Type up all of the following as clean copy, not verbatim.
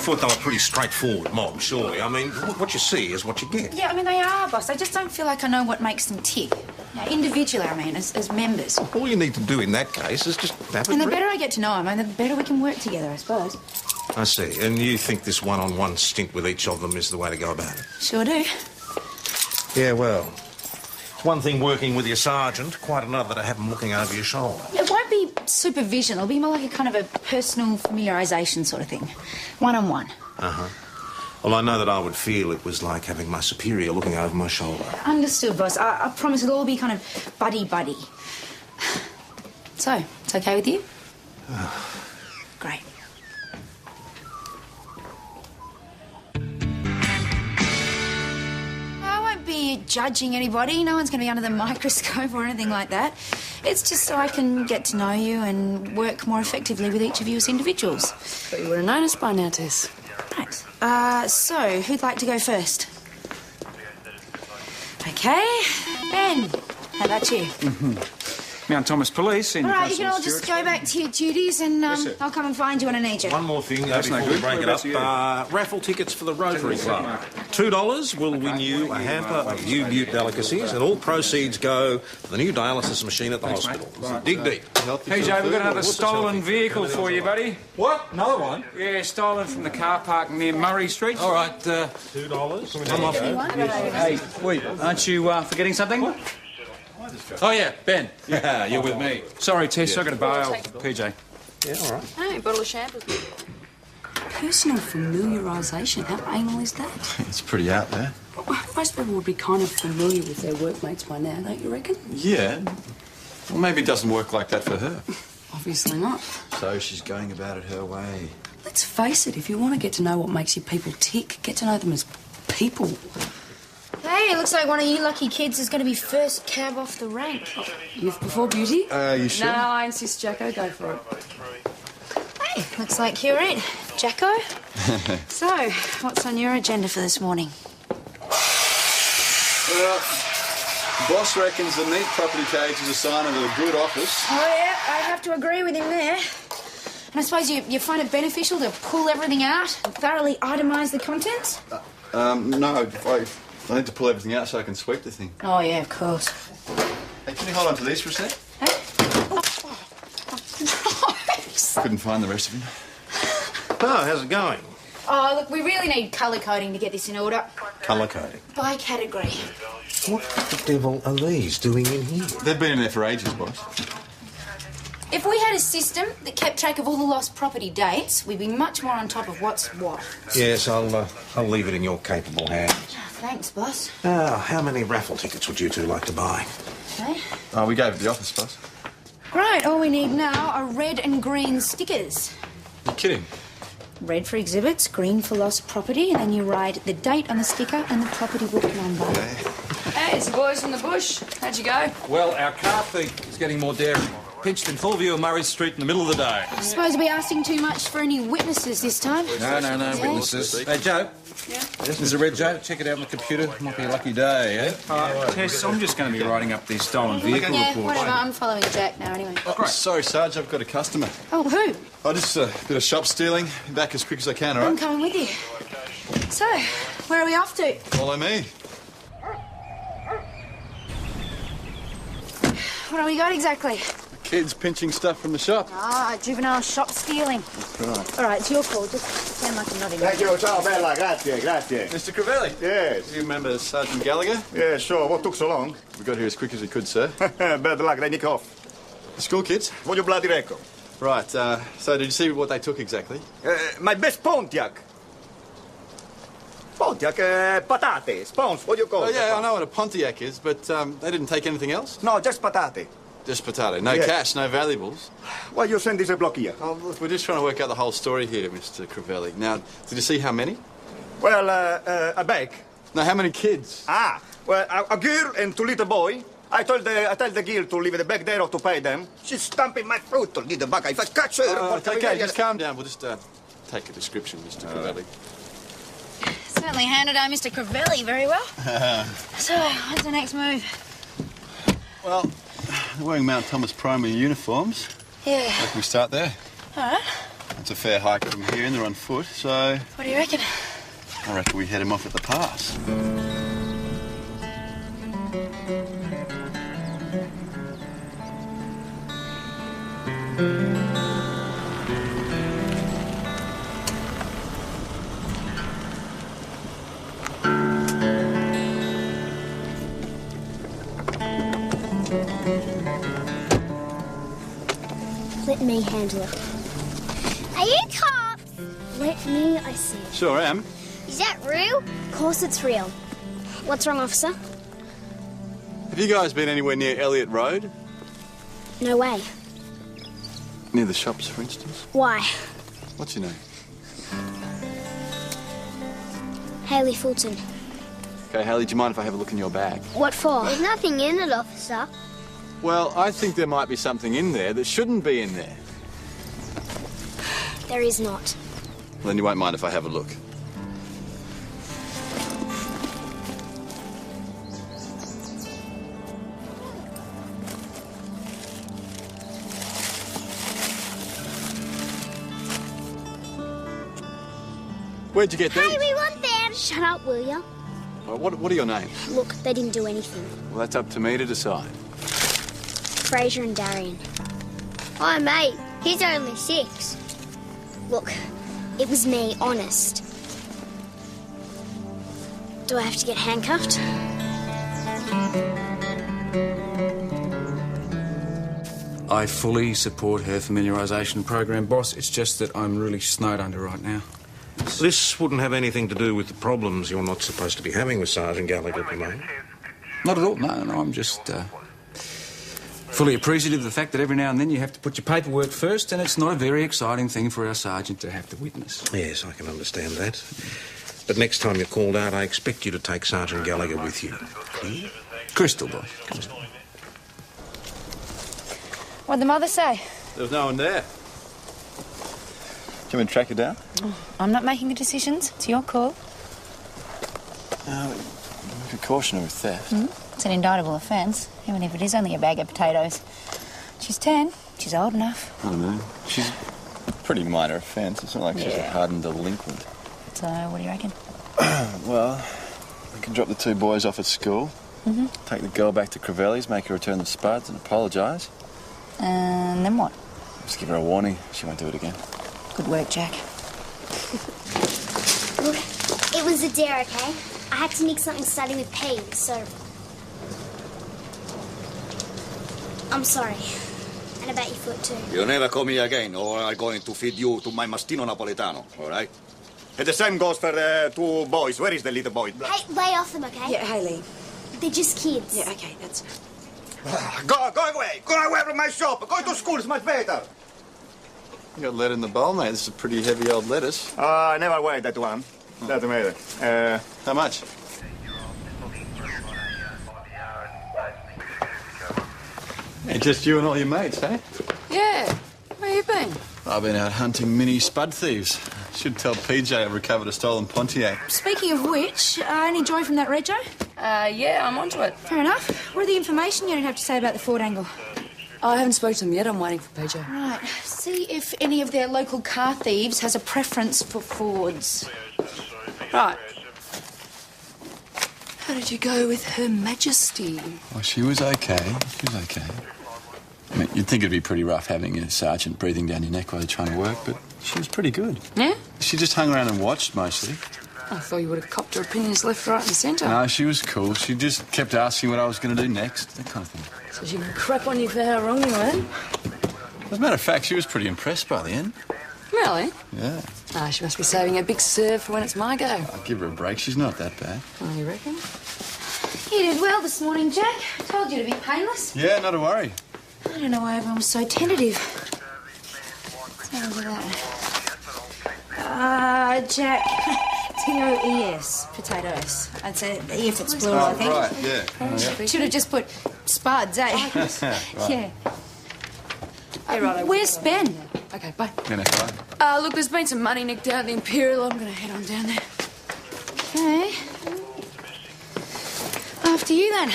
thought they were pretty straightforward mob, surely. I mean, what you see is what you get. Yeah, I mean, they are, boss. I just don't feel like I know what makes them tick. Now, individually, I mean, as members. All you need to do in that case is just have And the better I get to know them, the better we can work together, I suppose. I see. And you think this one-on-one stint with each of them is the way to go about it? Sure do. Yeah, well, one thing working with your sergeant, quite another to have him looking over your shoulder. It won't be supervision. It'll be more like a kind of a personal familiarisation sort of thing. One-on-one. Uh-huh. Well, I know that I would feel it was like having my superior looking over my shoulder. Understood, boss. I promise it'll all be kind of buddy-buddy. So, it's okay with you? Great. I won't be judging anybody. No one's going to be under the microscope or anything like that. It's just so I can get to know you and work more effectively with each of you as individuals. Thought you would have known us by now, Tess. Right. So, who'd like to go first? OK. Ben, how about you? Mount Thomas Police in All right, you can all just go back to your duties and I'll come and find you when I need you. One more thing That's before no we good. break it Whereabouts up. Raffle tickets for the Rotary Club. $2 will win you a hamper of Ute delicacies, and all proceeds go to the new dialysis machine at the hospital. Dig deep. Hey, Joe, we've got another stolen vehicle for you, buddy. What? Another one? Yeah, stolen from the car park near Murray Street. All right, $2. come off. Hey, wait, aren't you forgetting something? Oh, yeah, Ben. Yeah, you're with me. Sorry, Tess, I've got to bail. PJ. Yeah, all right. Hey, bottle of shampoo. Personal familiarisation, how anal is that? It's pretty out there. Most people would be kind of familiar with their workmates by now, don't you reckon? Yeah. Well, maybe it doesn't work like that for her. Obviously not. So she's going about it her way. Let's face it, if you want to get to know what makes your people tick, get to know them as people. Hey, it looks like one of you lucky kids is going to be first cab off the rank. Youth before beauty? You sure? No, I insist, Jacko, go for it. Hey, looks like you're it, Jacko. So, what's on your agenda for this morning? Well, the boss reckons the neat property cage is a sign of a good office. Oh, yeah, I have to agree with him there. And I suppose you find it beneficial to pull everything out and thoroughly itemise the contents? No, I need to pull everything out so I can sweep the thing. Oh, yeah, of course. Hey, can you hold on to these for a sec? Couldn't find the rest of them. Oh, how's it going? Oh, look, we really need colour coding to get this in order. Colour coding. By category. What the devil are these doing in here? They've been in there for ages, boss. If we had a system that kept track of all the lost property dates, we'd be much more on top of what's what. Yes, I'll leave it in your capable hands. Thanks, boss. How many raffle tickets would you two like to buy? Okay. Oh, we gave it the office, boss. Right, all we need now are red and green stickers. You're kidding. Red for exhibits, green for lost property, and then you write the date on the sticker and the property book number. Hey, it's the boys from the bush. How'd you go? Well, our car thief is getting more daring. Pinched in full view of Murray Street in the middle of the day. I suppose we're asking too much for any witnesses this time. No, witnesses. Hey, Joe. Yeah? There's a red Joe. Check it out on the computer. Might be a lucky day, eh? Tess, I'm just going to be writing up the stolen vehicle Yeah, report. whatever. I'm following Jack now anyway. Oh, sorry, Sarge, I've got a customer. Oh, who? Oh, just a bit of shop stealing. Back as quick as I can, all I'm right? coming with you. So, where are we off to? Follow me. What have we got exactly? Kids pinching stuff from the shop. Ah, juvenile shop stealing. Right. All right, it's your call. Just pretend like I'm not in Thank you, ciao bella, grazie, grazie. Mr. Crivelli. Yes. Do you remember Sergeant Gallagher? Yeah, sure. What took so long? We got here as quick as we could, sir. Bad luck, they nick off. The school kids? Voglio bloody record. Right, so did you see what they took exactly? My best Pontiac. Pontiac, patate, spawns, what do you call Oh, it? yeah, I know what a Pontiac is, but they didn't take anything else? No, just patate. Just potato. No Yeah. cash, no valuables. Why you send this a block here? Oh, look, we're just trying to work out the whole story here, Mr. Crivelli. Now, did you see how many? Well, a bag. No, how many kids? Ah, well, a girl and two little boy. I tell the girl to leave the bag there or to pay them. She's stamping my foot to leave the bag. If I catch her... Okay, just calm down. We'll just take a description, Mr. Crivelli. Certainly handled our Mr. Crivelli very well. So, what's the next move? Well, they're wearing Mount Thomas primary uniforms. Yeah. Can we start there? All right. It's a fair hike from here, and they're on foot, so What do you reckon? I reckon we head him off at the pass. Let me handle it. Are you cops? Let me, I said. Sure am. Is that real? Of course it's real. What's wrong, officer? Have you guys been anywhere near Elliott Road? No way. Near the shops, for instance? Why? What's your name? Hayley Fulton. Okay, Haley, do you mind if I have a look in your bag? What for? There's nothing in it, officer. Well, I think there might be something in there that shouldn't be in there. There is not. Then you won't mind if I have a look. Where'd you get these? Hey, we want them! Shut up, will ya? What are your names? Look, they didn't do anything. Well, that's up to me to decide. Fraser and Darian. Oh, mate, he's only 6. Look, it was me, honest. Do I have to get handcuffed? I fully support her familiarisation program, boss. It's just that I'm really snowed under right now. This wouldn't have anything to do with the problems you're not supposed to be having with Sergeant Gallagher at the moment. Not at all, no, I'm just fully appreciative of the fact that every now and then you have to put your paperwork first, and it's not a very exciting thing for our sergeant to have to witness. Yes, I can understand that. But next time you're called out, I expect you to take Sergeant Gallagher with you. Clear? Crystal, boss. Crystal. What'd the mother say? There was no one there. Can we track her down? I'm not making the decisions. It's your call. No, we could caution her with theft. It's an indictable offence, even if it is only a bag of potatoes. She's 10. She's old enough. I don't know. She's a pretty minor offence. It's not like she's a hardened delinquent. So, what do you reckon? Well, we can drop the 2 boys off at school, take the girl back to Crivelli's, make her return the spuds and apologise. And then what? Just give her a warning. She won't do it again. Good work, Jack. Look, it was a dare, okay? I had to mix something starting with P, so... I'm sorry. And about your foot, too. You never call me again, or I'm going to feed you to my mastino napoletano, all right? And the same goes for the 2 boys. Where is the little boy? Hey, lay off them, okay? Yeah, Hayley. They're just kids. Yeah, okay, that's... Go away! Go away from my shop! Go to school, it's much better! You got lead in the bowl, mate. This is a pretty heavy old lettuce. I never weighed that one. Doesn't matter. How much? Hey, just you and all your mates, eh? Yeah. Where you been? I've been out hunting mini spud thieves. Should tell PJ I recovered a stolen Pontiac. Speaking of which, any joy from that rego? Yeah, I'm onto it. Fair enough. What are the information you don't have to say about the Ford angle? I haven't spoken to them yet. I'm waiting for PJ. Right. See if any of their local car thieves has a preference for Fords. Right. How did you go with Her Majesty? Well, she was okay. She was okay. I mean, you'd think it'd be pretty rough having a sergeant breathing down your neck while you're trying to work, but she was pretty good. Yeah? She just hung around and watched mostly. I thought you would have copped her opinions left, right and centre. No, she was cool. She just kept asking what I was going to do next, that kind of thing. So she can crap on you for how wrong you were. As a matter of fact, she was pretty impressed by the end. Really? Yeah. Ah, she must be saving a big serve for when it's my go. I'll give her a break. She's not that bad. Oh, you reckon? You did well this morning, Jack. Told you to be painless. Yeah, not to worry. I don't know why everyone was so tentative. Let's have a look at that. Jack. T-O-E-S, potatoes. I'd say if it's plural, I think. Right, yeah. Should have just put spuds, eh? Right. Yeah. Hey, righto. Where's Ben? Okay, bye. Gonna cry? Look, there's been some money nicked out at the Imperial. I'm going to head on down there. Okay. After you, then.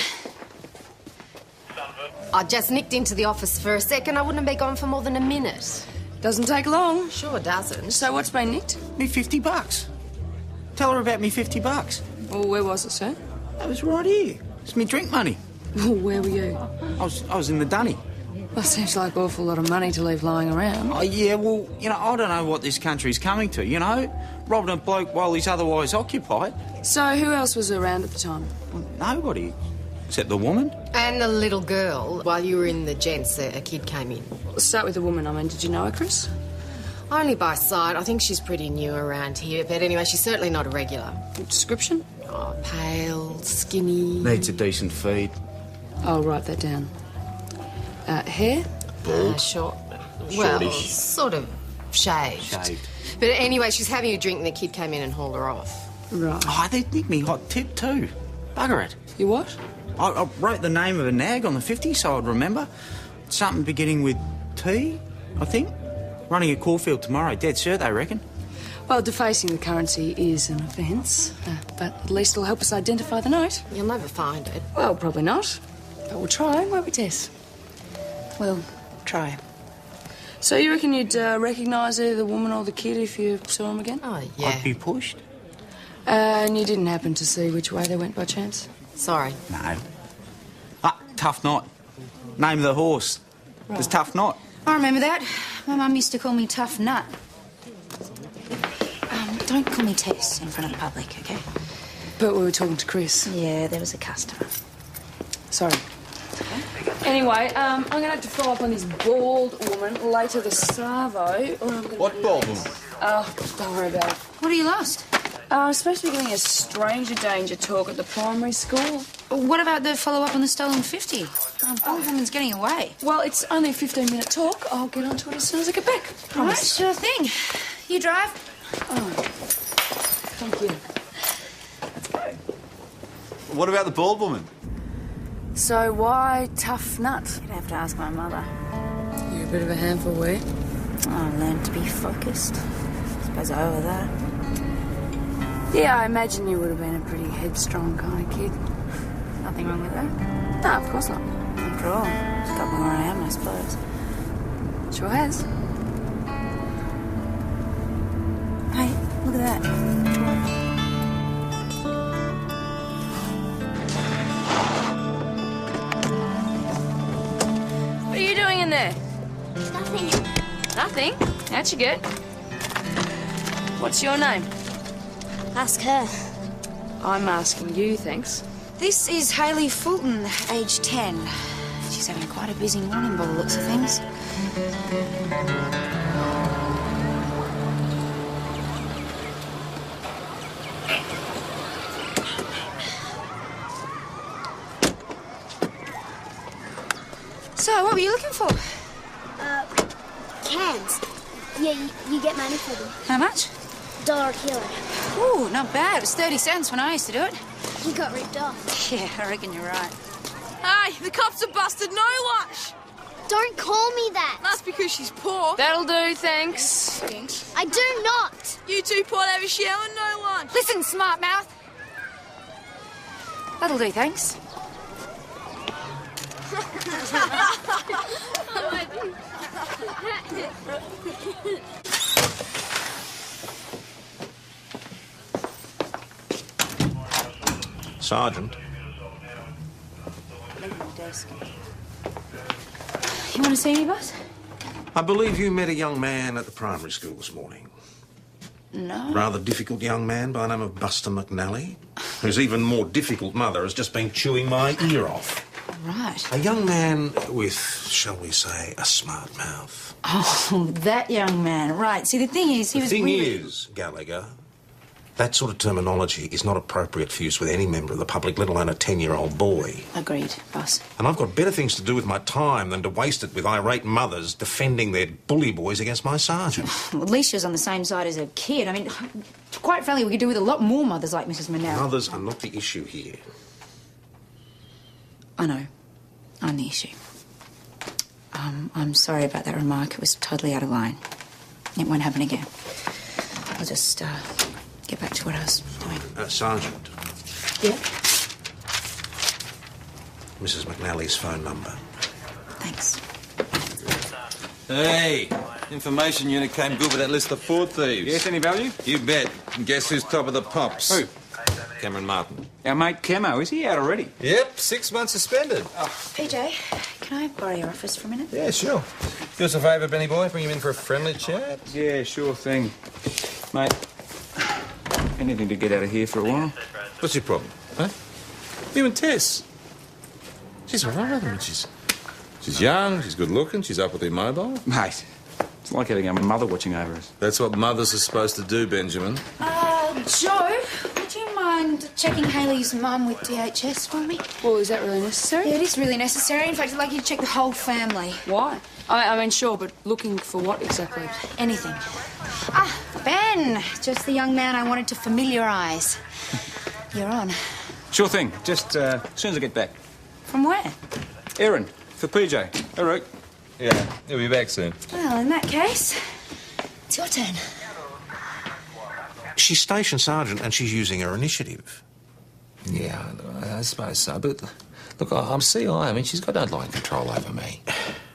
I just nicked into the office for a second. I wouldn't be gone for more than a minute. Doesn't take long. Sure doesn't. So what's been nicked? Me $50. Tell her about me $50. Well, where was it, sir? That was right here. It's me drink money. Well, where were you? I was in the dunny. Well, seems like an awful lot of money to leave lying around. Oh, yeah, well, I don't know what this country's coming to, Robbing a bloke while he's otherwise occupied. So who else was around at the time? Well, nobody. Except the woman. And the little girl, while you were in the gents, a kid came in. Let's start with the woman. I mean, did you know her, Chris? Only by sight. I think she's pretty new around here, but anyway, she's certainly not a regular. Description? Oh, pale, skinny. Needs a decent feed. I'll write that down. Hair? Bald. Short. Well, Shortish. sort of shaved. Shaved. But anyway, she's having a drink and the kid came in and hauled her off. Right. Oh, they nicked me hot tip too. Bugger it. You what? I wrote the name of a nag on the 50 so I'd remember. Something beginning with T, I think. Running a Caulfield tomorrow. Dead cert, they reckon. Well, defacing the currency is an offence, but at least it'll help us identify the note. You'll never find it. Well, probably not. But we'll try, won't we, Tess? We'll try. So you reckon you'd recognise either the woman or the kid if you saw them again? Oh, yeah. I'd be pushed. And you didn't happen to see which way they went by chance? Sorry. No. Tough Knot. Name of the horse. Right. It's Tough Knot. I remember that. My mum used to call me Tough Nut. Don't call me Tess in front of the public, OK? But we were talking to Chris. Yeah, there was a customer. Sorry. Anyway, I'm going to have to follow up on this bald woman later this Savo. What bald woman? Oh, don't worry about it. What are you lost? I was supposed to be giving a stranger danger talk at the primary school. What about the follow-up on the stolen 50? Bald woman's getting away. Well, it's only a 15-minute talk. I'll get onto it as soon as I get back. All right, sure thing. You drive. Oh, thank you. What about the bald woman? So why Tough Nut? You'd have to ask my mother. You're a bit of a handful, were you? I learned to be focused. Suppose I owe her that. Yeah, I imagine you would have been a pretty headstrong kind of kid. Nothing wrong with that. No, of course not. After all, it's got me where I am, I suppose. Sure has. Hey, look at that. What are you doing in there? Nothing. Nothing? How'd you get? What's your name? Ask her. I'm asking you, thanks. This is Hayley Fulton, age 10. She's having quite a busy morning by the looks of things. So, what were you looking for? Cans. Yeah, you get money for them. How much? $1 a kilo. Ooh, not bad. It was 30 cents when I used to do it. You got ripped off. Yeah, I reckon you're right. Hey, the cops have busted No Lunch. Don't call me that. That's because she's poor. That'll do, thanks. I do not. You two pot have a shower and No Lunch. Listen, smart mouth. That'll do, thanks. Sergeant. You want to see me, boss? I believe you met a young man at the primary school this morning. No. Rather difficult young man by the name of Buster McNally, whose even more difficult mother has just been chewing my ear off. Right. A young man with, shall we say, a smart mouth. Oh, that young man. Right. See, the thing is, he was The thing really... is, Gallagher, that sort of terminology is not appropriate for use with any member of the public, let alone a 10-year-old boy. Agreed, boss. And I've got better things to do with my time than to waste it with irate mothers defending their bully boys against my sergeant. Well, at least she was on the same side as a kid. I mean, quite frankly, we could do with a lot more mothers like Mrs. Manel. Mothers are not the issue here. I know. I'm the issue. I'm sorry about that remark. It was totally out of line. It won't happen again. I'll just, get back to what I was doing. Sergeant. Yeah? Mrs. McNally's phone number. Thanks. Hey, Information unit came good with that list of Ford thieves. Yes, any value? You bet. And guess who's top of the pops? Who? Cameron Martin. Our mate Camo, is he out already? Yep, 6 months suspended. PJ, can I borrow your office for a minute? Yeah, sure. Do us a favour, Benny boy. Bring him in for a friendly chat. Yeah, sure thing. Mate, anything to get out of here for a while? What's your problem, huh? You and Tess. She's all right, I mean, she's young, she's good looking, she's up with her mobile. Mate, it's like having a mother watching over us. That's what mothers are supposed to do, Benjamin. Joe, would you mind checking Hayley's mum with DHS for me? Well, is that really necessary? Yeah, it is really necessary. In fact, I'd like you to check the whole family. Why? I mean, sure, but looking for what exactly? Anything. Ah, Ben, just the young man I wanted to familiarise. You're on. Sure thing, just as soon as I get back. From where? Erin, for PJ. All right. Yeah, he'll be back soon. Well, in that case, it's your turn. She's station sergeant and she's using her initiative. Yeah, I suppose so, but look, I'm CI. I mean, she's got no line control over me.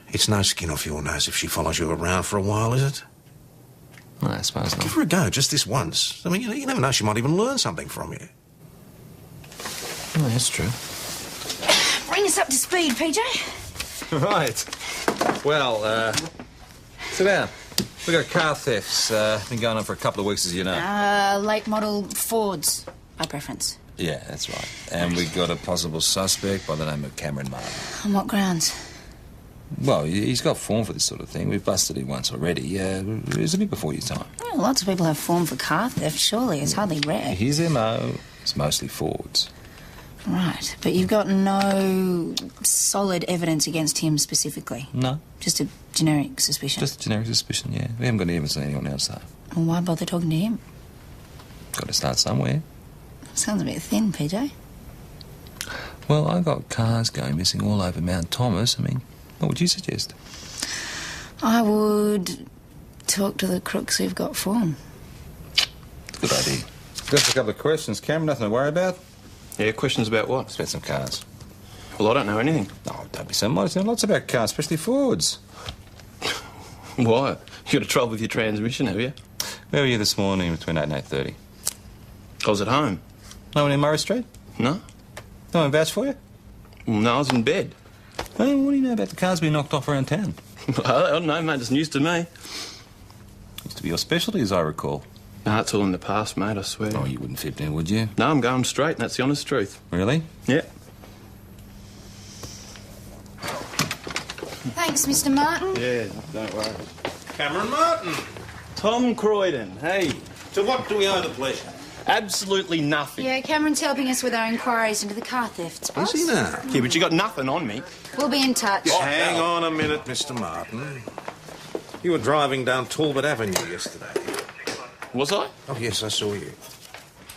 It's no skin off your nose if she follows you around for a while, is it? No, I suppose not. Give her a go, just this once. I mean, you never know, she might even learn something from you. Oh, that's true. Bring us up to speed, PJ. Right. Well, sit down. We've got car thefts. Been going on for a couple of weeks, as you know. Late model Fords, by preference. Yeah, that's right. And we got a possible suspect by the name of Cameron Martin. On what grounds? Well, he's got form for this sort of thing. We've busted him once already. Isn't he before your time? Well, lots of people have form for car theft, surely. It's hardly rare. His MO is mostly Fords. Right, but you've got no solid evidence against him specifically? No. Just a generic suspicion? Just a generic suspicion, yeah. We haven't got any evidence on anyone else, though. Well, why bother talking to him? Got to start somewhere. Sounds a bit thin, PJ. Well, I got cars going missing all over Mount Thomas. I mean, what would you suggest? I would talk to the crooks who've got form. Good idea. Just a couple of questions, Cameron. Nothing to worry about. Yeah, questions about what? It's about some cars. Well, I don't know anything. Oh, don't be so modest. You know lots about cars, especially Fords. Why? You got a trouble with your transmission, have you? Where were you this morning between 8 and 8:30? I was at home. No one in Murray Street? No? No one vouched for you? Well, no, I was in bed. Oh, what do you know about the cars being knocked off around town? I don't know, mate. It's news to me. Used to be your specialty, as I recall. No, it's all in the past, mate, I swear. Oh, you wouldn't fit in, would you? No, I'm going straight, and that's the honest truth. Really? Yeah. Thanks, Mr. Martin. Yeah, don't worry. Cameron Martin. Tom Croydon, hey. To what do we owe the pleasure? Absolutely nothing. Yeah, Cameron's helping us with our inquiries into the car thefts, boss. Is he now? Yeah, but you got nothing on me. We'll be in touch. Hang on a minute, Mr. Martin. You were driving down Talbot Avenue yesterday. Was I? Oh, yes, I saw you.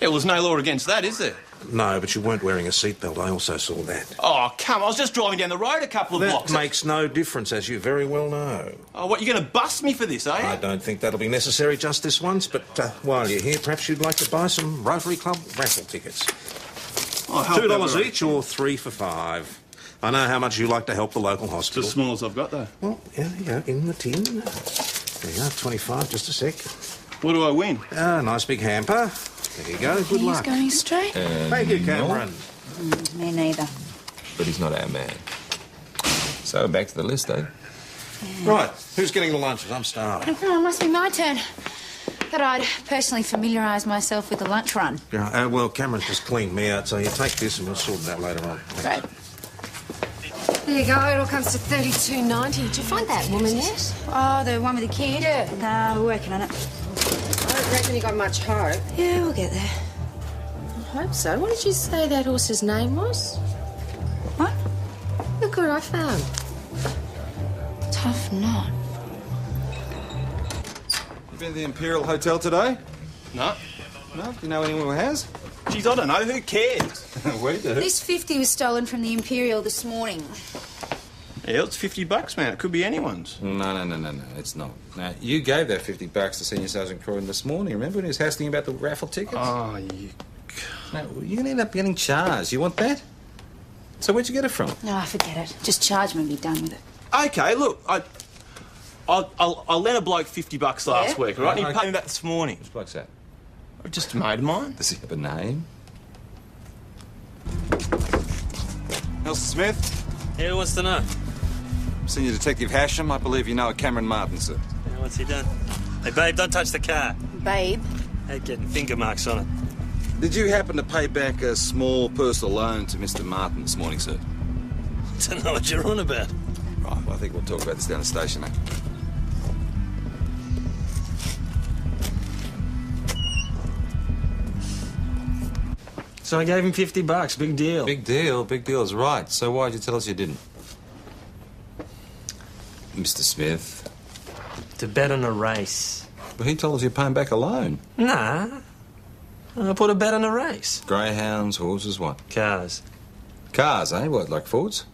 Yeah, well, there's no law against that, is there? No, but you weren't wearing a seatbelt. I also saw that. Oh, come on. I was just driving down the road a couple of blocks. That makes no difference, as you very well know. Oh, what, you're going to bust me for this, are you? I don't think that'll be necessary just this once, but while you're here, perhaps you'd like to buy some Rotary Club raffle tickets. Oh, help $2 that each or 3 for $5. I know how much you like to help the local hospital. It's as small as I've got, though. Well, yeah, you go, in the tin. There you are, 25, just a sec. What do I win? Nice big hamper. There you go, good He's luck. going straight? Thank you, Cameron. Me neither. But he's not our man. So, back to the list, eh? Right, who's getting the lunches? I'm starving. Oh, it must be my turn. Thought I'd personally familiarise myself with the lunch run. Yeah, well, Cameron's just cleaned me out, so you take this and we'll sort it out later on. Great. There you go. It all comes to $32.90. Did you find that woman yet? Oh, the one with the kid? Yeah. No, we're working on it. I don't reckon you got much hope. Yeah, we'll get there. I hope so. What did you say that horse's name was? What? Look what I found. Tough knot. You been to the Imperial Hotel today? No. No? Do you know anyone who has? Geez, I don't know. Who cares? We do. This 50 was stolen from the Imperial this morning. Yeah, it's $50, man. It could be anyone's. No, it's not. Now, you gave that $50 to Senior Sergeant Croydon this morning. Remember when he was hassling about the raffle tickets? Oh, you... No, you're going to end up getting charged. You want that? So where'd you get it from? No, forget it. Just charge me and be done with it. Okay, look, I lent a bloke $50 last week, all right? And he Okay. paid me back this morning. Which bloke's that? Just a mate of mine. Does he have a name? Smith? Yeah, what's the know? Senior Detective Hashem. I believe you know a Cameron Martin, sir. Yeah, what's he done? Hey, babe, don't touch the car. Babe? Hey, getting finger marks on it. Did you happen to pay back a small personal loan to Mr. Martin this morning, sir? Don't know what you're on about. Right, well, I think we'll talk about this down the station, eh? So I gave him $50. Big deal. Big deal. Big deal is right. So why'd you tell us you didn't? Mr. Smith. To bet on a race. Well, he told us you're paying back a loan. Nah. I put a bet on a race. Greyhounds, horses, what? Cars. Cars, eh? What, like Fords?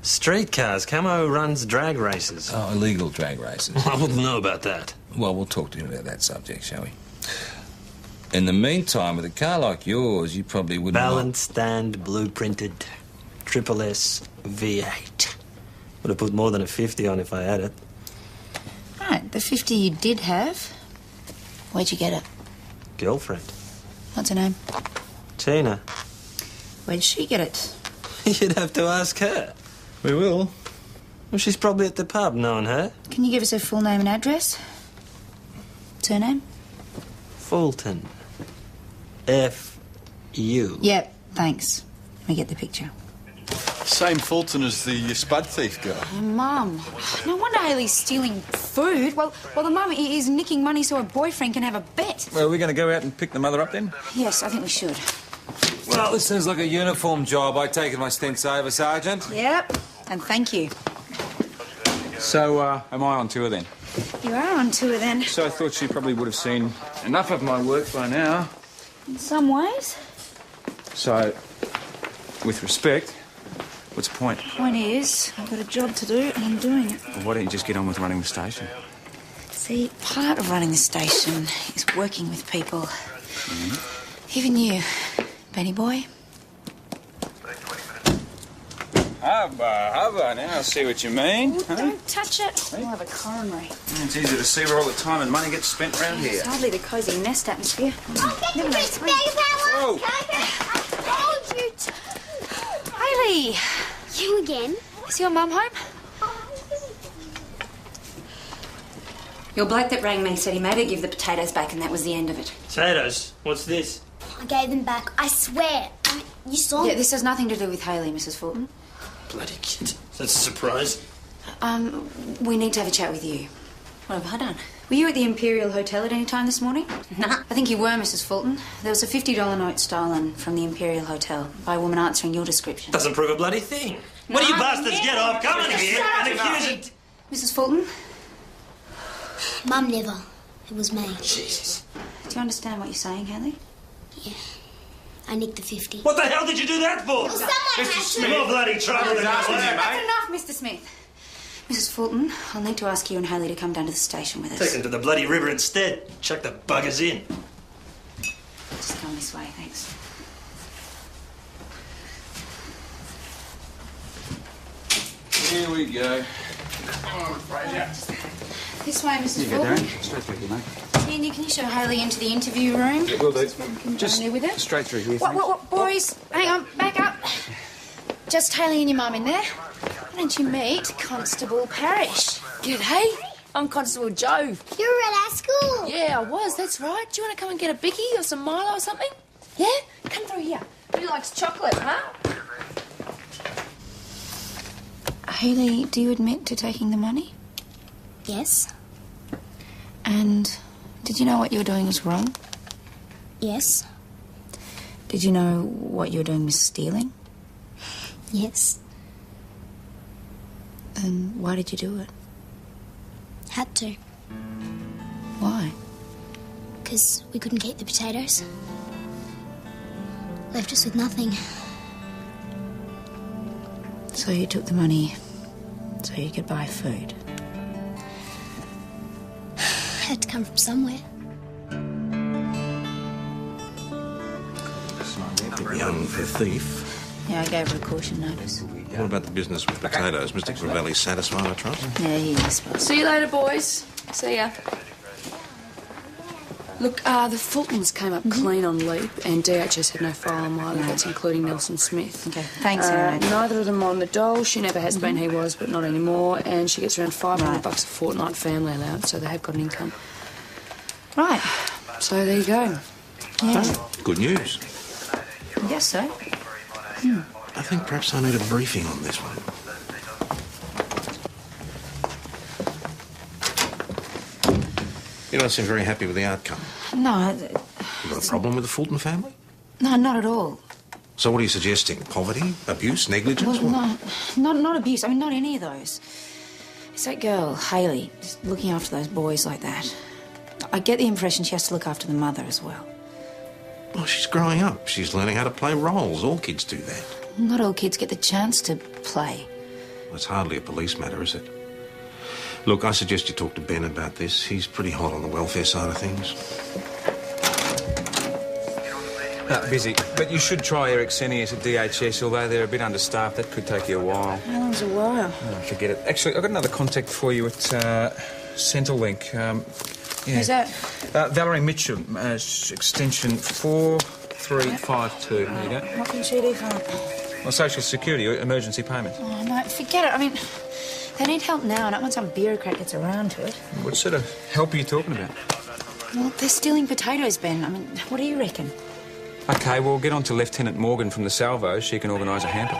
Street cars. Camo runs drag races. Oh, illegal drag races. I wouldn't know about that. Well, we'll talk to him about that subject, shall we? In the meantime, with a car like yours, you probably wouldn't... Balance stand, blueprinted, Triple S V8. Would have put more than a 50 on if I had it. Right, the 50 you did have, where'd you get it? Girlfriend. What's her name? Tina. Where'd she get it? You'd have to ask her. We will. Well, she's probably at the pub, knowing her. Can you give us her full name and address? Surname? Fulton. F-U. Yep, thanks. Let me get the picture. Same Fulton as the spud thief guy. Oh, Mum, no wonder Hayley's stealing food. Well, the mum is nicking money so her boyfriend can have a bet. Well, are we going to go out and pick the mother up then? Yes, I think we should. Well, this sounds like a uniform job. I take it my stint's over, Sergeant. Yep, and thank you. So, am I on tour then? You are on tour then. So I thought she probably would have seen enough of my work by now. In some ways. So, with respect, what's the point? Point is, I've got a job to do and I'm doing it. Well, why don't you just get on with running the station? See, part of running the station is working with people. Even you, Benny boy. Hubba, now I see what you mean. Oh, don't touch it. We'll have a coronary. It's easy to see where all the time and money gets spent round here. It's hardly the cosy nest atmosphere. Never mind, it's fine. Whoa! Hayley! You again? Is your mum home? Your bloke that rang me said he made her give the potatoes back and that was the end of it. Potatoes? What's this? I gave them back. I swear. You saw Yeah, this has nothing to do with Hayley, Mrs. Fulton. Bloody kid. That's a surprise. We need to have a chat with you. What have I done? Were you at the Imperial Hotel at any time this morning? Nah. I think you were, Mrs. Fulton. There was a $50 note stolen from the Imperial Hotel by a woman answering your description. Doesn't prove a bloody thing. What do you bastards get off? Come in here and accuse it. Mrs. Fulton? Mum never. It was me. Jesus. Do you understand what you're saying, Hayley? Yeah. I nicked the 50. What the hell did you do that for? Well, someone had to. More bloody trouble than That's enough, Mr. Smith. Mrs. Fulton, I'll need to ask you and Hayley to come down to the station with us. Take them to the bloody river instead. Chuck the buggers in. Just come this way, thanks. Here we go. Come on, Fraser. This way, Mrs. Here you go, Fulton. Darren. Straight through here, mate. Andy, can you show Hayley into the interview room? Yeah, will do. Can you Just join me with her? straight through here. What, boys? Hang on, back up. Just Hayley and your mum in there. Why don't you meet Constable Parrish? G'day. I'm Constable Joe. You were at our school. Yeah, I was, that's right. Do you want to come and get a bicky or some Milo or something? Yeah? Come through here. Who likes chocolate, huh? Hayley, do you admit to taking the money? Yes. And did you know what you were doing was wrong? Yes. Did you know what you were doing was stealing? Yes. Then why did you do it? Had to. Why? Because we couldn't keep the potatoes. Left us with nothing. So you took the money so you could buy food? Had to come from somewhere. Young thief. Yeah, I gave her a caution notice. What about the business with potatoes? Mr. Gravelli's satisfied, I trust? Yeah, he is. See you later, boys. See ya. Look, the Fultons came up clean on Leap, and DHS had no file on Miley. That's including Nelson Smith. Okay, thanks, Aaron. Neither of them on the dole. She never has been. He was, but not anymore. And she gets around $500 a fortnight family allowance, so they have got an income. Right. So there you go. Yeah. Good news. I guess so. I think perhaps I need a briefing on this one. You don't seem very happy with the outcome. No, You got a problem with the Fulton family? no, not at all. So what are you suggesting? Poverty? Abuse? Negligence? Well, no, not abuse. I mean, not any of those. It's that girl, Hayley, just looking after those boys like that. I get the impression she has to look after the mother as well. Well, she's growing up. She's learning how to play roles. All kids do that. Not all kids get the chance to play. It's hardly a police matter, is it? Look, I suggest you talk to Ben about this. He's pretty hot on the welfare side of things. Busy. But you should try Eric Seniors at DHS, although they're a bit understaffed. That could take you a while. How long's a while? Oh, forget it. Actually, I've got another contact for you at Centrelink. Yeah. Who's that? Valerie Mitchell, extension 4352. There you go. What can she do for them? Well, Social Security, emergency payment. Oh, no, forget it. I mean, they need help now, not when some bureaucrat gets around to it. What sort of help are you talking about? Well, they're stealing potatoes, Ben. I mean, what do you reckon? OK, well, get on to Lieutenant Morgan from the Salvo. She can organise a hamper.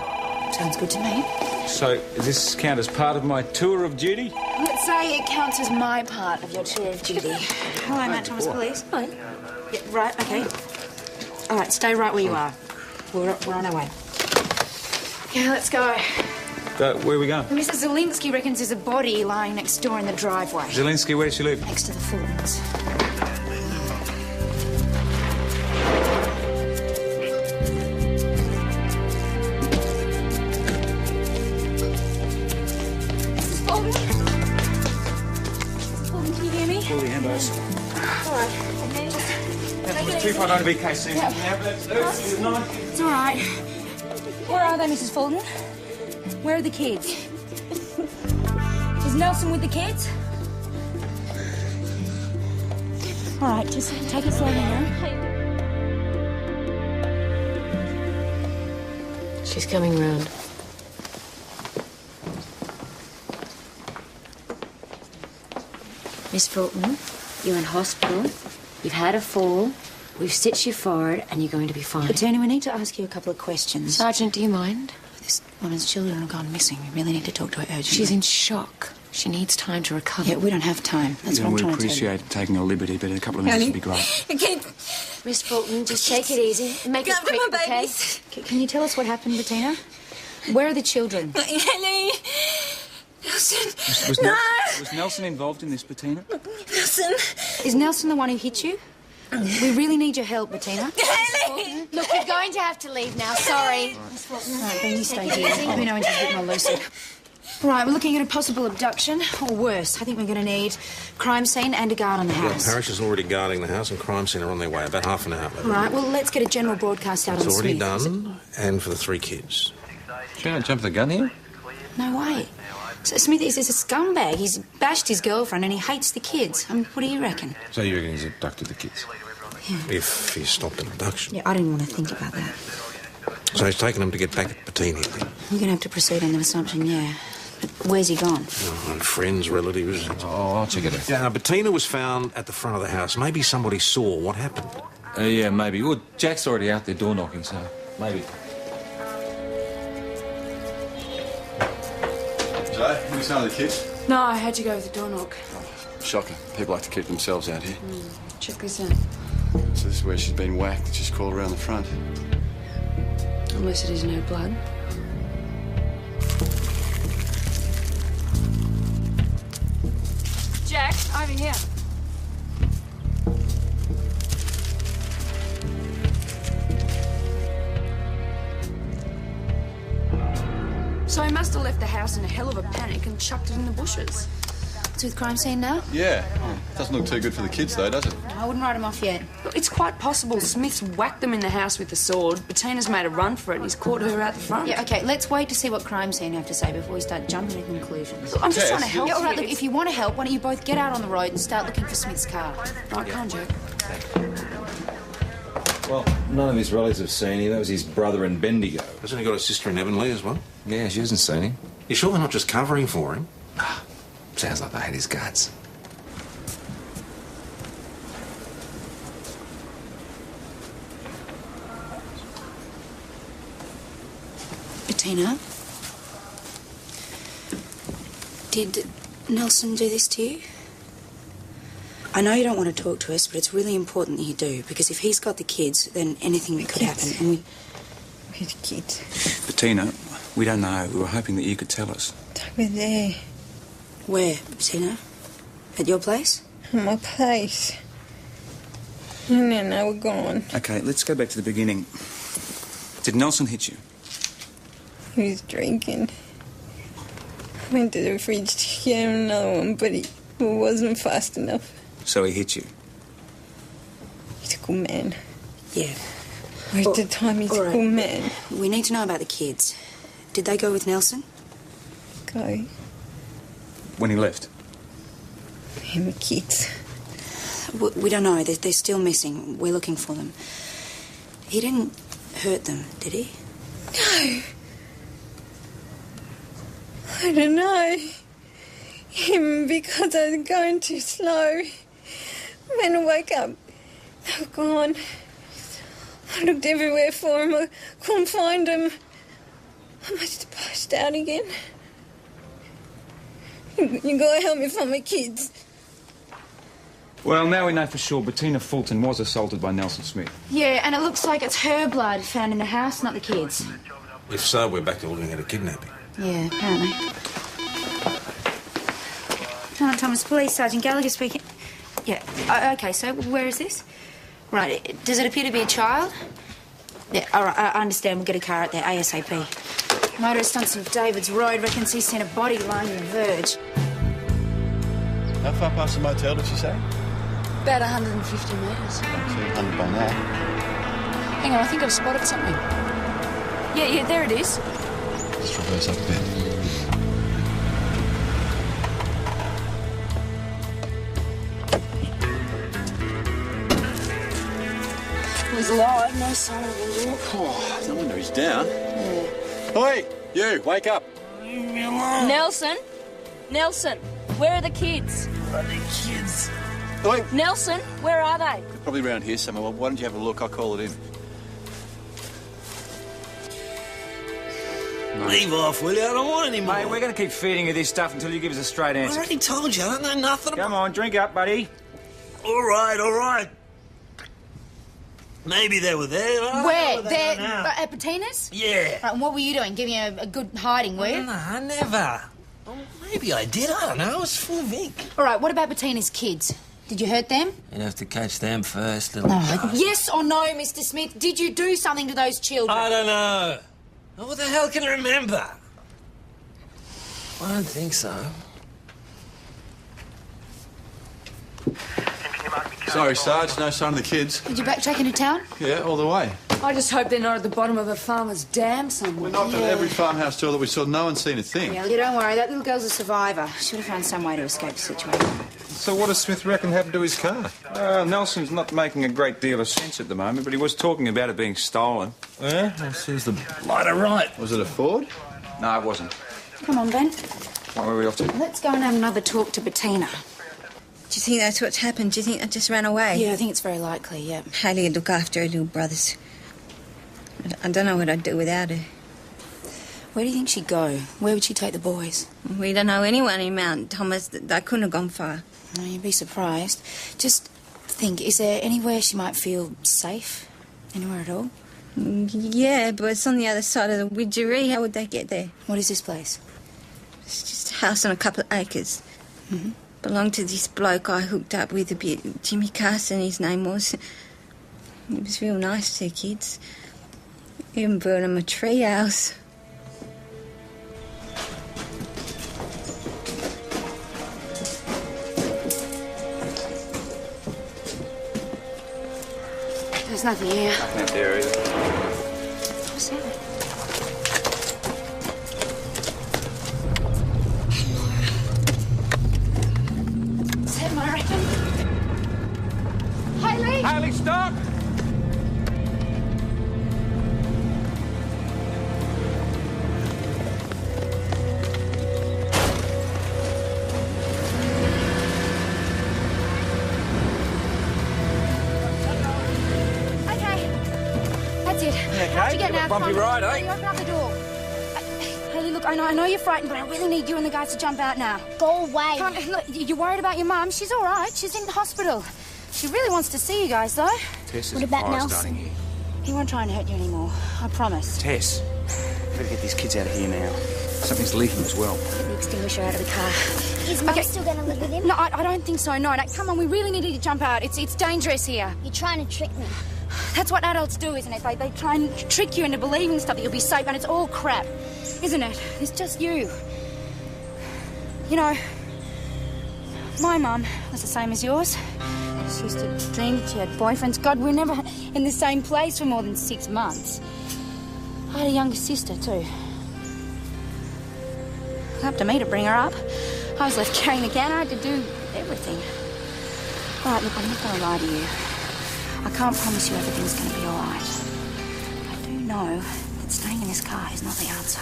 Sounds good to me. So, does this count as part of my tour of duty? Let's say it counts as my part of your tour of duty. Hello, Mount Thomas Police. Hi. Yeah, right, OK. All right, stay right where you are. We're on our way. Yeah, let's go. Where are we going? Mrs. Zielinski reckons there's a body lying next door in the driveway. Zielinski, where does she live? Next to the Fultons. Mrs. Fulton? Mrs. Fulton, can you hear me? All the ambos. All right. Okay, just take it easy. 259 BKC. It's all right. Where are they, Mrs. Fulton? Where are the kids? Is Nelson with the kids? All right, just take it slowly now. She's coming round. Miss Fulton, you're in hospital. You've had a fall. We've stitched you forward, and you're going to be fine. Attorney, we need to ask you a couple of questions. Sergeant, do you mind? This woman's children have gone missing. We really need to talk to her urgently. She's in shock. She needs time to recover. Yeah, we don't have time. That's what I'm trying to tell you. We appreciate taking a liberty, but a couple of minutes would be great. Okay. Miss Fulton, just take it easy. Make it quick, okay? Can you tell us what happened, Bettina? Where are the children? Ellie. Nelson. Was Nelson involved in this, Bettina? Nelson. Is Nelson the one who hit you? We really need your help, Bettina. Ellie. Look, we're going to have to leave now. Sorry. Miss Fulton. All right, Ben, you stay here. Let me know when she's a bit more lucid. Right, we're looking at a possible abduction, or worse. I think we're going to need crime scene and a guard on the house. Parish is already guarding the house and crime scene are on their way, about half an hour. Right, well, let's get a general broadcast out It's on already Smith. done, and for the 3 kids. She don't jump the gun here? No way. So Smith is a scumbag. He's bashed his girlfriend and he hates the kids. I mean, what do you reckon? So you reckon he's abducted the kids? Yeah. If he stopped an abduction. Yeah, I didn't want to think about that. So he's taken them to get back at Bettina. We're going to have to proceed on the assumption, yeah. But where's he gone? Oh, friends, relatives. Oh, I'll check it out. Yeah, Bettina was found at the front of the house. Maybe somebody saw what happened. Yeah, maybe. Well, Jack's already out there door knocking, so maybe. Joe, you saw the kids? No, I had to go with the door knock. Shocking. People like to keep themselves out here. Check this out. So this is where she's been whacked. She's crawled around the front. Unless it isn't her blood. Jack, over here. So he must have left the house in a hell of a panic and chucked it in the bushes. It's with crime scene now? Yeah. Doesn't look too good for the kids, though, does it? I I wouldn't write him off yet. Look, it's quite possible Smith's whacked them in the house with the sword. Bettina's made a run for it and he's caught her out the front. Yeah, OK, let's wait to see what crime scene have to say before we start jumping to conclusions. Look, I'm just trying to help Yeah, all right, you. look, if you want to help, why don't you both get out on the road and start looking for Smith's car? Right, come on, Joe. Well, none of his relatives have seen him. That was his brother in Bendigo. Hasn't he got a sister in Avonlea as well? Yeah, she hasn't seen him. You sure they're not just covering for him? Sounds like they had his guts. Bettina? Did Nelson do this to you? I know you don't want to talk to us, but it's really important that you do, because if he's got the kids, then anything could happen, and we... Which kids? Bettina, we don't know. We were hoping that you could tell us. They were there. Where, Bettina? At your place? At my place. And then they were gone. OK, let's go back to the beginning. Did Nelson hit you? He was drinking. I went to the fridge to get him another one, but it wasn't fast enough. So he hit you? He's a good man. Yeah. At the time, he's a good man. We need to know about the kids. Did they go with Nelson? Go. When he left? Him and kids. We don't know. They're still missing. We're looking for them. He didn't hurt them, did he? No. I don't know. Him, because I was going too slow. When I woke up, they were gone. I looked everywhere for him. I couldn't find him. I must have passed out again. You gotta help me find my kids. Well, now we know for sure Bettina Fulton was assaulted by Nelson Smith. Yeah, and it looks like it's her blood found in the house, not the kids. If so, we're back to looking at a kidnapping. Yeah, apparently. Thomas, Police Sergeant Gallagher speaking. Yeah, OK, so where is this? Right, does it appear to be a child? Yeah, all right, I understand. We'll get a car out there ASAP. Motorist on St David's Road reckons he's seen a body lying on the verge. How far past the motel did she say? About 150 metres. 200 by now. Hang on, I think I've spotted something. Yeah, there it is. Just reverse up a bit. He's alive, no sign of a walk. Oh, no wonder he's down. Oi, you, wake up. Nelson? Nelson, where are the kids? Where are the kids? Oi. Nelson, where are they? They're probably around here somewhere. Well, why don't you have a look? I'll call it in. Leave off, will you? I don't want any more. Mate, we're going to keep feeding you this stuff until you give us a straight I answer. already told you, I don't know nothing about... Come on, drink up, buddy. All right. Maybe they were there. Where? There? At Bettina's? Yeah. Right, and what were you doing? Giving a good hiding, were you? No, I never. Well, maybe I did. I don't know. I was full of ink. All right, what about Bettina's kids? Did you hurt them? You'd have to catch them first, little... Yes or no, Mr. Smith? Did you do something to those children? I don't know. Oh, what the hell can I remember? I don't think so. Sorry, Sarge, no sign of the kids. Did you backtrack into town? Yeah, all the way. I just hope they're not at the bottom of a farmer's dam somewhere. We knocked on every farmhouse door that we saw. No one's seen a thing. Yeah, don't worry. That little girl's a survivor. Should have found some way to escape the situation. So what does Smith reckon happened to his car? Nelson's not making a great deal of sense at the moment, but he was talking about it being stolen. Yeah? Well, seems the lighter right. Was it a Ford? No, it wasn't. Come on, Ben. What were we off to? Let's go and have another talk to Bettina. Do you think that's what's happened? Do you think I just ran away? Yeah, I think it's very likely, yeah. Haley would look after her little brothers. I don't know what I'd do without her. Where do you think she'd go? Where would she take the boys? We don't know anyone in Mount Thomas. They couldn't have gone far. No, you'd be surprised. Just think, is there anywhere she might feel safe? Anywhere at all? Yeah, but it's on the other side of the Widgery. How would they get there? What is this place? It's just a house on a couple of acres. Mm-hmm. Belonged to this bloke I hooked up with a bit. Jimmy Carson, his name was. He was real nice to the kids. Even built him a tree house. There's nothing here. Nothing out there either. What's that? Is that my reckon? Hayley! Hayley, stop! How'd you get now? Bumpy ride, eh? You open up the door. Hayley, look, I know you're frightened, but I really need you and the guys to jump out now. Go away. Come on, look, you're worried about your mum. She's all right. She's in the hospital. She really wants to see you guys, though. Tess, What about Nelson? starting here. He won't try and hurt you anymore. I promise. Tess, better get these kids out of here now. Something's leaking as well. Get the extinguisher out of the car. Is Mum still going to live with him? No, I don't think so. No, come on, we really need you to jump out. It's dangerous here. You're trying to trick me. That's what adults do, isn't it? They try and trick you into believing stuff that you'll be safe, and it's all crap, isn't it? It's just you. You know, my mum was the same as yours. She used to dream that she had boyfriends. God, we're never in the same place for more than 6 months. I had a younger sister, too. It was up to me to bring her up. I was left carrying the can. I had to do everything. All right, look, I'm not going to lie to you. I can't promise you everything's going to be all right. I do know that staying in this car is not the answer.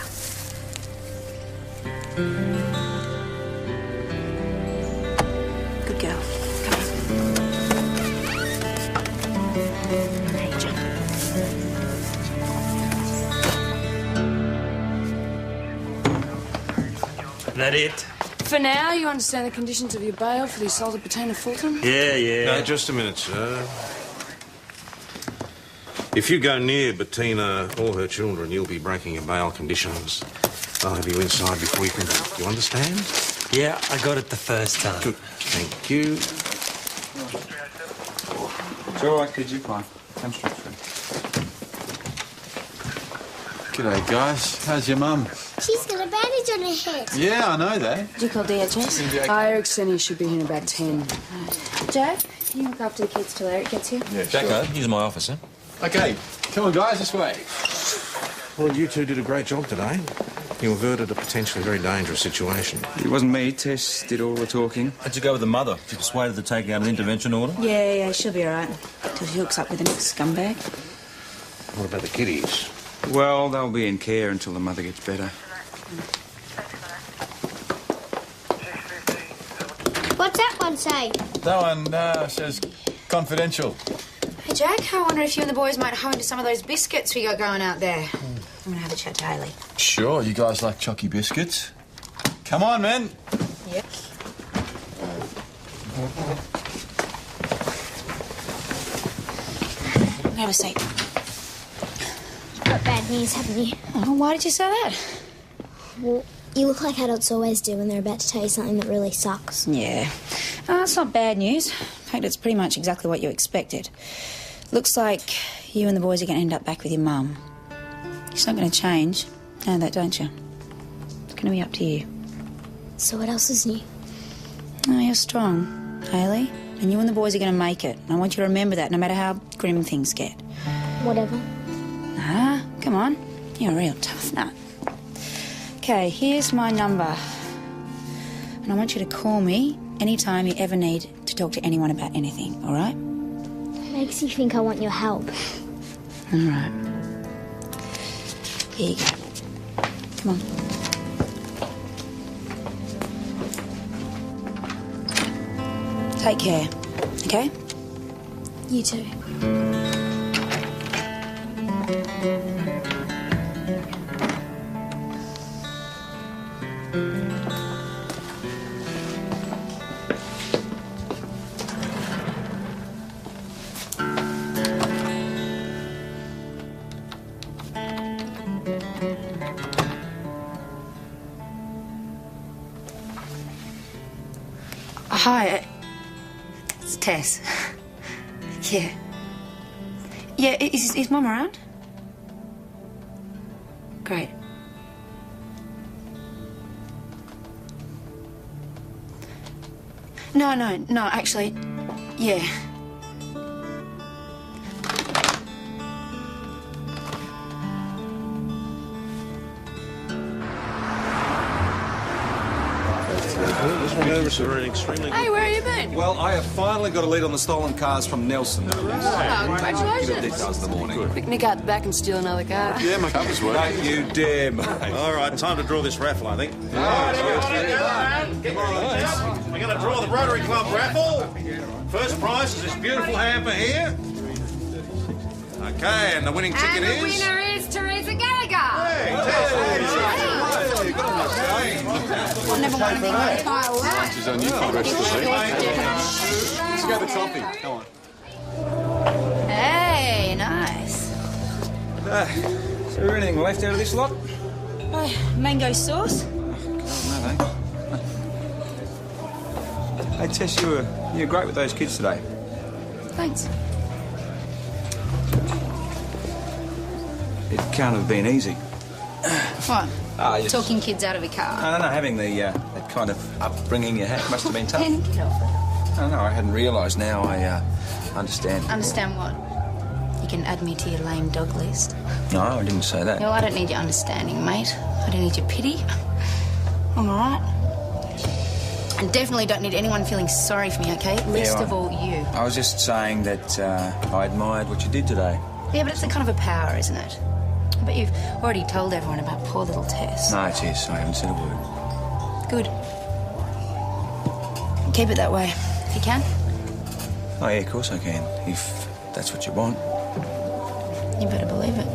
Good girl. Come on. Major. That it? For now, you understand the conditions of your bail for the assault of Bettina Fulton? Yeah. No, just a minute, sir. If you go near Bettina or her children, you'll be breaking your bail conditions. I'll have you inside before you can go. You understand? Yeah, I got it the first time. Good. Thank you. It's all right, kid, you're fine. Come straight through. G'day, guys. How's your mum? She's got a bandage on her head. Yeah, I know that. Did you call DHS? Eric said he should be here in about 10. Jack, can you look after the kids till Eric gets here? Yeah, Jacko, use my office, huh? Okay, come on, guys, this way. Well, you two did a great job today. You averted a potentially very dangerous situation. It wasn't me. Tess did all the talking. How'd you go with the mother? Did you persuade her to take out an intervention order? Yeah, she'll be all right. Till she hooks up with the next scumbag. What about the kiddies? Well, they'll be in care until the mother gets better. What's that one say? That one says confidential. Hey, Jack, I wonder if you and the boys might hoe into some of those biscuits we got going out there. I'm going to have a chat to Hayley. Sure, you guys like chalky biscuits. Come on, man. Yep. Have a seat. Got bad news, haven't you? Oh, why did you say that? Well, you look like adults always do when they're about to tell you something that really sucks. Yeah. It's not bad news. In fact, it's pretty much exactly what you expected. Looks like you and the boys are going to end up back with your mum. She's not going to change. You know that, don't you? It's going to be up to you. So what else is new? Oh, you're strong, Hayley. And you and the boys are going to make it. And I want you to remember that, no matter how grim things get. Whatever. Come on. You're a real tough nut. Okay, here's my number. And I want you to call me anytime you ever need to talk to anyone about anything, all right? Makes you think I want your help. All right. Here you go. Come on. Take care, okay? You too. Hi, it's Tess. Yeah. Yeah, is Mum around? Great. No, actually, yeah. Nervous or extremely Hey, where have you been? Well, I have finally got a lead on the stolen cars from Nelson. Oh, congratulations. Give me the details in the morning. Quick nick out the back and steal another car. Yeah, my cover's working. Don't you dare, mate. All right, time to draw this raffle, I think. Come on, we're going to draw the Rotary Club raffle. First prize is this beautiful hamper here. Okay, and the winning ticket And the is... winner is Teresa Gallagher. Hey, I've never wanted in my entire life. She's on you for the rest of the week. Let's go to the coffee. Come on. Hey, nice. Is there anything left out of this lot? Oh, mango sauce? No, thanks. Hey, Tess, you were great with those kids today. Thanks. It can't have been easy. What? Yes. Talking kids out of a car? I don't know, having that kind of upbringing you had must have been tough. Get off it. I don't know, I hadn't realised now. I understand. Understand what? You can add me to your lame dog list. No, I didn't say that. No, I don't need your understanding, mate. I don't need your pity. I'm all right. And definitely don't need anyone feeling sorry for me, okay? Least of all you. I was just saying that I admired what you did today. Yeah, but it's a kind of a power, isn't it? But you've already told everyone about poor little Tess. No, it is. I haven't said a word. Good. Keep it that way, if you can. Oh, yeah, of course I can. If that's what you want. You better believe it.